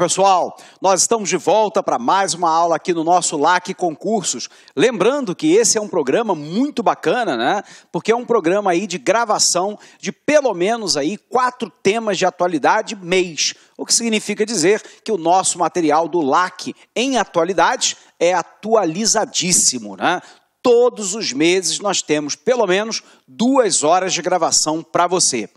pessoal, nós estamos de volta para mais uma aula aqui no nosso LAC Concursos. Lembrando que esse é um programa muito bacana, né? Porque é um programa aí de gravação de pelo menos aí 4 temas de atualidade mês. O que significa dizer que o nosso material do LAC em atualidades é atualizadíssimo, né? Todos os meses nós temos pelo menos 2 horas de gravação para você.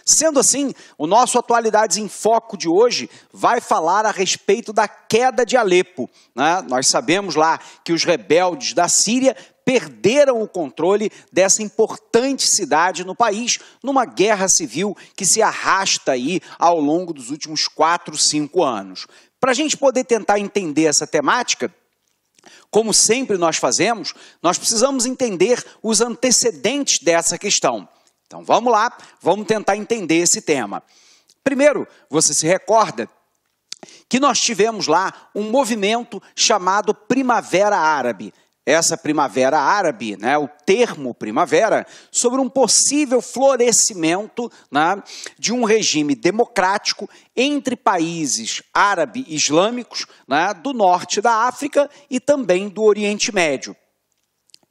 Sendo assim, o nosso Atualidades em Foco de hoje vai falar a respeito da queda de Alepo, né? Nós sabemos lá que os rebeldes da Síria perderam o controle dessa importante cidade no país, numa guerra civil que se arrasta aí ao longo dos últimos 4, 5 anos. Para a gente poder tentar entender essa temática, como sempre nós fazemos, nós precisamos entender os antecedentes dessa questão. Então vamos lá, vamos tentar entender esse tema. Primeiro, você se recorda que nós tivemos lá um movimento chamado Primavera Árabe. Essa Primavera Árabe, né, o termo primavera, sobre um possível florescimento, né, de um regime democrático entre países árabe-islâmicos, né, do norte da África e também do Oriente Médio.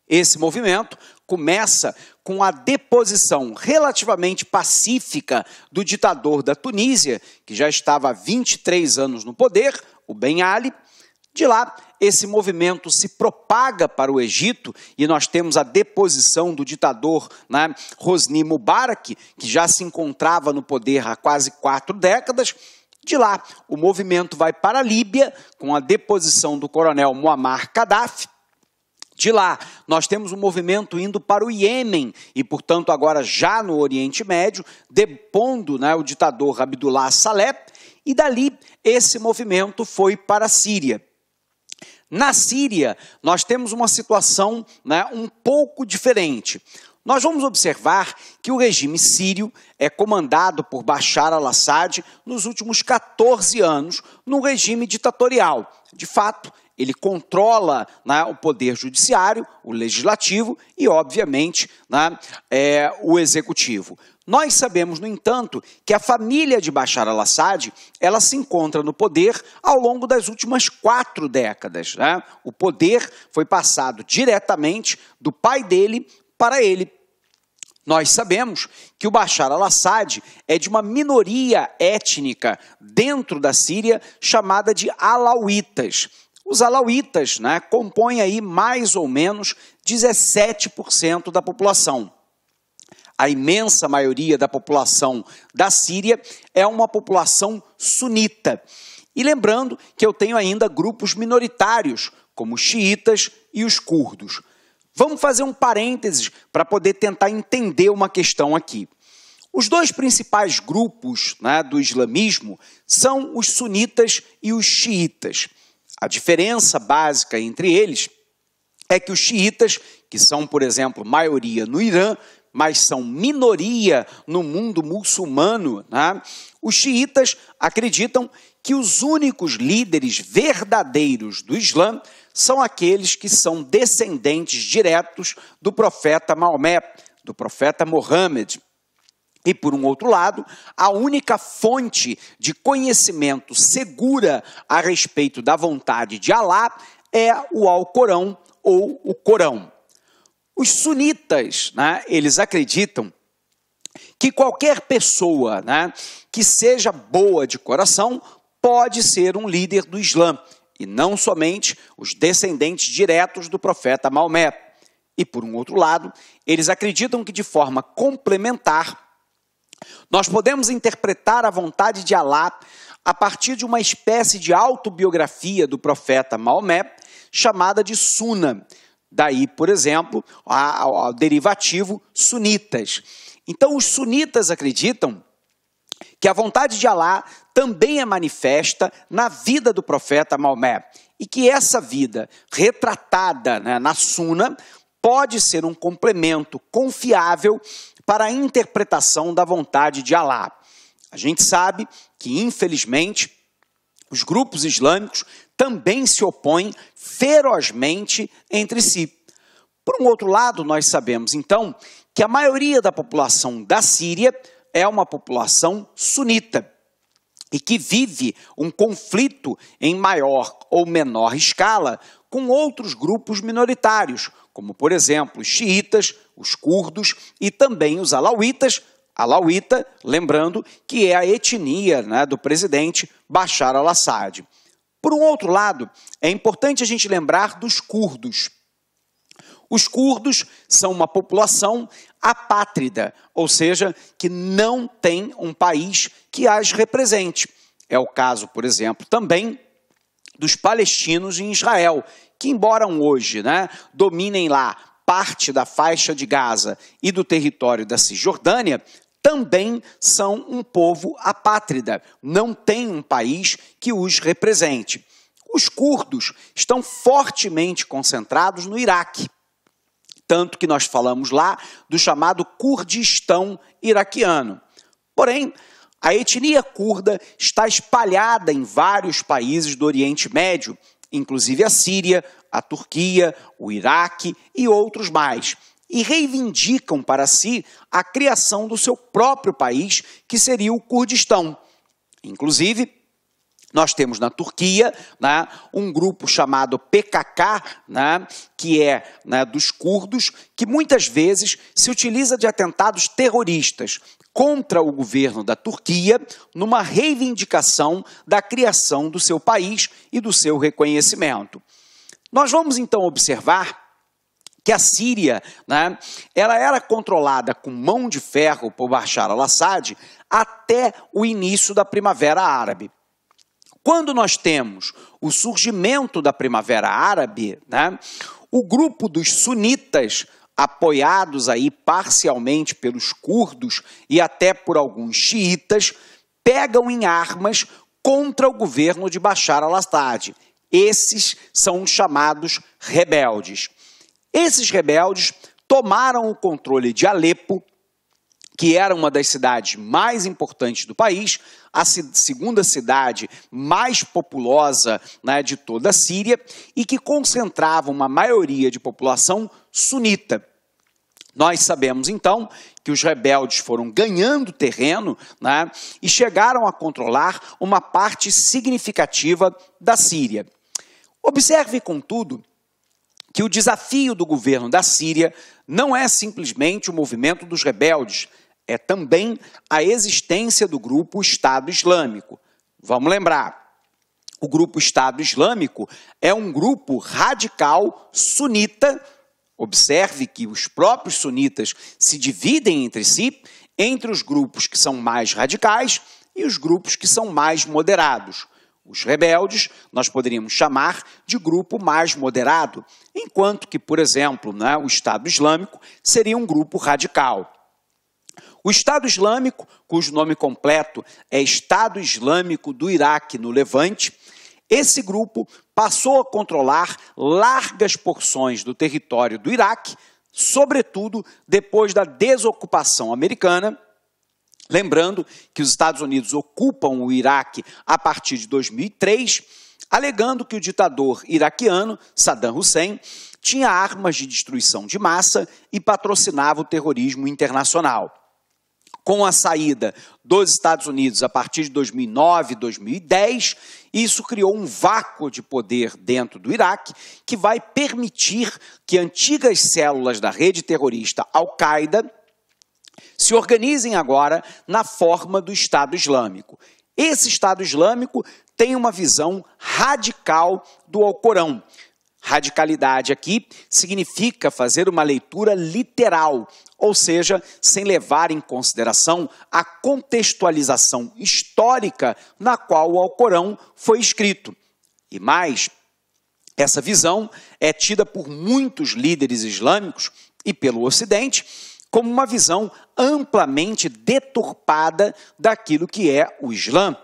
Esse movimento começa com a deposição relativamente pacífica do ditador da Tunísia, que já estava há 23 anos no poder, o Ben Ali. De lá, esse movimento se propaga para o Egito e nós temos a deposição do ditador, né, Hosni Mubarak, que já se encontrava no poder há quase 4 décadas. De lá, o movimento vai para a Líbia, com a deposição do coronel Muammar Gaddafi. De lá, nós temos um movimento indo para o Iêmen e, portanto, agora já no Oriente Médio, depondo, né, o ditador Abdullah Saleh, e dali esse movimento foi para a Síria. Na Síria, nós temos uma situação, né, um pouco diferente. Nós vamos observar que o regime sírio é comandado por Bashar al-Assad nos últimos 14 anos, num regime ditatorial. De fato, ele controla, né, o poder judiciário, o legislativo e, obviamente, né, o executivo. Nós sabemos, no entanto, que a família de Bashar al-Assad ela se encontra no poder ao longo das últimas 4 décadas. Né? O poder foi passado diretamente do pai dele para ele. Nós sabemos que o Bashar al-Assad é de uma minoria étnica dentro da Síria chamada de alauítas. Os alauítas, né, compõem aí mais ou menos 17% da população. A imensa maioria da população da Síria é uma população sunita. E lembrando que eu tenho ainda grupos minoritários, como os xiitas e os curdos. Vamos fazer um parênteses para poder tentar entender uma questão aqui. Os 2 principais grupos, né, do islamismo são os sunitas e os xiitas. A diferença básica entre eles é que os xiitas, que são, por exemplo, maioria no Irã, mas são minoria no mundo muçulmano, né? Os xiitas acreditam que os únicos líderes verdadeiros do Islã são aqueles que são descendentes diretos do profeta Maomé, do profeta Mohammed. E, por um outro lado, a única fonte de conhecimento segura a respeito da vontade de Alá é o Alcorão ou o Corão. Os sunitas, né, eles acreditam que qualquer pessoa, né, que seja boa de coração pode ser um líder do Islã, e não somente os descendentes diretos do profeta Maomé. E, por um outro lado, eles acreditam que, de forma complementar, nós podemos interpretar a vontade de Alá a partir de uma espécie de autobiografia do profeta Maomé, chamada de Suna. Daí, por exemplo, ao derivativo sunitas. Então, os sunitas acreditam que a vontade de Alá também é manifesta na vida do profeta Maomé e que essa vida retratada, né, na Suna pode ser um complemento confiável para a interpretação da vontade de Alá. A gente sabe que, infelizmente, os grupos islâmicos também se opõem ferozmente entre si. Por um outro lado, nós sabemos, então, que a maioria da população da Síria é uma população sunita. e que vive um conflito em maior ou menor escala com outros grupos minoritários, como, por exemplo, os xiitas, os curdos e também os alauítas. Alauíta, lembrando que é a etnia, né, do presidente Bashar al-Assad. Por um outro lado, é importante a gente lembrar dos curdos. Os curdos são uma população apátrida, ou seja, que não tem um país que as represente. É o caso, por exemplo, também dos palestinos em Israel, que embora hoje, né, dominem lá parte da faixa de Gaza e do território da Cisjordânia, também são um povo apátrida, não tem um país que os represente. Os curdos estão fortemente concentrados no Iraque, tanto que nós falamos lá do chamado Kurdistão iraquiano. Porém, a etnia curda está espalhada em vários países do Oriente Médio, inclusive a Síria, a Turquia, o Iraque e outros mais, e reivindicam para si a criação do seu próprio país, que seria o Kurdistão. Inclusive, nós temos na Turquia, né, um grupo chamado PKK, né, que é, né, dos curdos, que muitas vezes se utiliza de atentados terroristas contra o governo da Turquia, numa reivindicação da criação do seu país e do seu reconhecimento. Nós vamos então observar que a Síria, né, ela era controlada com mão de ferro por Bashar al-Assad até o início da Primavera Árabe. Quando nós temos o surgimento da Primavera Árabe, né, o grupo dos sunitas, apoiados aí parcialmente pelos curdos e até por alguns xiitas, pegam em armas contra o governo de Bashar al-Assad. Esses são os chamados rebeldes. Esses rebeldes tomaram o controle de Alepo, que era uma das cidades mais importantes do país, a segunda cidade mais populosa, né, de toda a Síria, e que concentrava uma maioria de população sunita. Nós sabemos, então, que os rebeldes foram ganhando terreno, né, e chegaram a controlar uma parte significativa da Síria. Observe, contudo, que o desafio do governo da Síria não é simplesmente o movimento dos rebeldes, é também a existência do grupo Estado Islâmico. Vamos lembrar, o grupo Estado Islâmico é um grupo radical sunita. Observe que os próprios sunitas se dividem entre si, entre os grupos que são mais radicais e os grupos que são mais moderados. Os rebeldes nós poderíamos chamar de grupo mais moderado, enquanto que, por exemplo, né, o Estado Islâmico seria um grupo radical. O Estado Islâmico, cujo nome completo é Estado Islâmico do Iraque no Levante, esse grupo passou a controlar largas porções do território do Iraque, sobretudo depois da desocupação americana. Lembrando que os Estados Unidos ocupam o Iraque a partir de 2003, alegando que o ditador iraquiano, Saddam Hussein, tinha armas de destruição de massa e patrocinava o terrorismo internacional. Com a saída dos Estados Unidos a partir de 2009 e 2010, isso criou um vácuo de poder dentro do Iraque que vai permitir que antigas células da rede terrorista Al-Qaeda se organizem agora na forma do Estado Islâmico. Esse Estado Islâmico tem uma visão radical do Alcorão. Radicalidade aqui significa fazer uma leitura literal, ou seja, sem levar em consideração a contextualização histórica na qual o Alcorão foi escrito. E mais, essa visão é tida por muitos líderes islâmicos e pelo Ocidente como uma visão amplamente deturpada daquilo que é o Islã.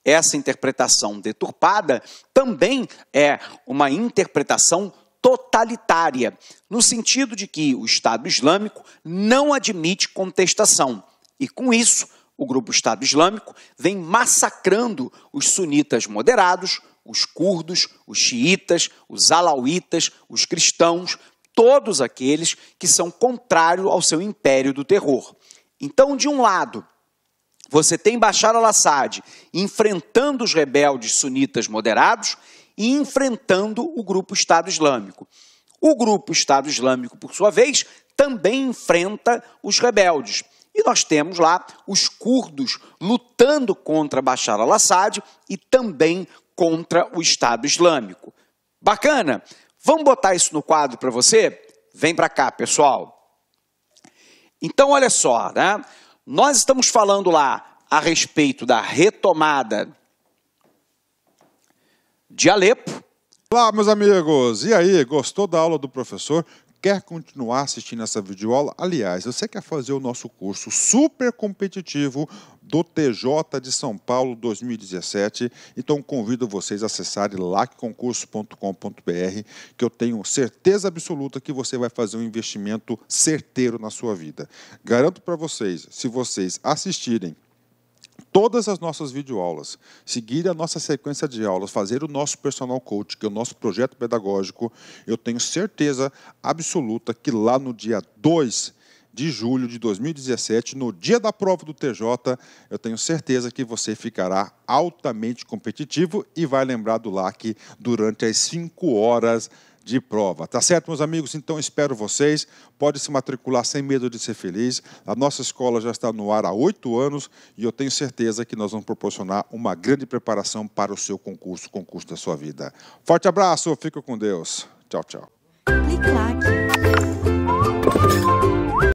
Essa interpretação deturpada também é uma interpretação totalitária, no sentido de que o Estado Islâmico não admite contestação. E com isso, o grupo Estado Islâmico vem massacrando os sunitas moderados, os curdos, os xiitas, os alauítas, os cristãos, todos aqueles que são contrários ao seu império do terror. Então, de um lado, você tem Bashar al-Assad enfrentando os rebeldes sunitas moderados e enfrentando o grupo Estado Islâmico. O grupo Estado Islâmico, por sua vez, também enfrenta os rebeldes. E nós temos lá os curdos lutando contra Bashar al-Assad e também contra o Estado Islâmico. Bacana? Vamos botar isso no quadro para você? Vem para cá, pessoal. Então, olha só, né? Nós estamos falando lá a respeito da retomada de Alepo. Olá, meus amigos! E aí, gostou da aula do professor? Quer continuar assistindo essa videoaula? Aliás, você quer fazer o nosso curso super competitivo do TJ de São Paulo 2017? Então convido vocês a acessarem lacconcurso.com.br, que eu tenho certeza absoluta que você vai fazer um investimento certeiro na sua vida. Garanto para vocês, se vocês assistirem todas as nossas videoaulas, seguir a nossa sequência de aulas, fazer o nosso personal coach, que é o nosso projeto pedagógico, eu tenho certeza absoluta que lá no dia 2 de julho de 2017, no dia da prova do TJ, eu tenho certeza que você ficará altamente competitivo e vai lembrar do LAC durante as 5 horas de prova. Tá certo, meus amigos? Então, espero vocês. Pode se matricular sem medo de ser feliz. A nossa escola já está no ar há 8 anos e eu tenho certeza que nós vamos proporcionar uma grande preparação para o seu concurso, o concurso da sua vida. Forte abraço, fica com Deus. Tchau, tchau. Clique lá.